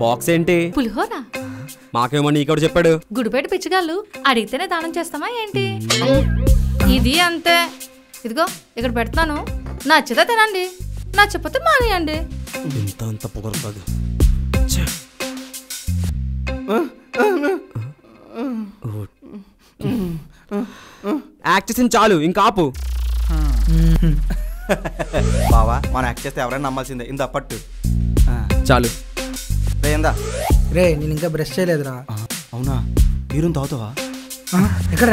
Box ఏంటి? పులిహోర. మాకేమో నీకెవడు చెప్పాడు? గుడిపేట పిచ్చిగాళ్ళు అడిగితేనే దానం చేస్తామా ఏంటి? ఇది అంతే. ఇదిగో ఇక్కడ పెడతాను, నచ్చితే తినండి, నచ్చకపోతే మానేయండి. ఇంత అంత పొగరు కాదు. యాక్ట్ చేసింది చాలు, ఇంకా ఆపు. బావా మనం యాక్ట్ చేస్తే ఎవరైనా నమ్మాల్సిందే. ఇంత పట్టు చాలు. రేందా రే నేను ఇంకా బ్రష్ చేయలేదురా. అవునా? బీరుని తాగుతావా? ఎక్కడ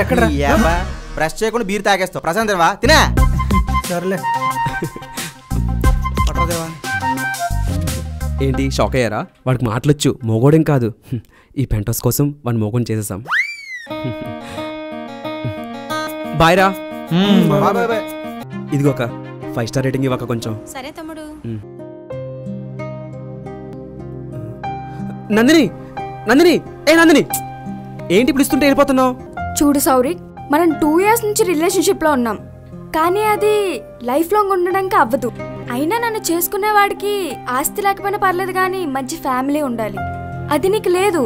బ్రష్ చేయకుండా బీరు తాగేస్తావు. ప్రశాంత్ తినే. సర్లే. పట్టరాదేవా? ఏంటి షాక్ అయ్యారా? వాడికి మాటలొచ్చు, మోగోడేం కాదు. ఈ పెంటోస్ కోసం వాడిని మోగం చేసేసాం. బాయ్ రా. ఇదిగో ఒక 5 స్టార్ రేటింగ్ ఇవ్వక కొంచెం. సరే తమ్ముడు. నందిని, నందిని, నందిని, ఏంటి పిలుస్తుంటే వెళ్ళిపోతున్నావు? చూడు సౌరిక్, మనం 2 years నుంచి రిలేషన్షిప్లో ఉన్నాం, కానీ అది లైఫ్ లాంగ్ ఉండడానికి అవ్వదు. అయినా నన్ను చేసుకునేవాడికి ఆస్తి లేకపోయినా పర్లేదు, కానీ మంచి ఫ్యామిలీ ఉండాలి. అది నీకు లేదు.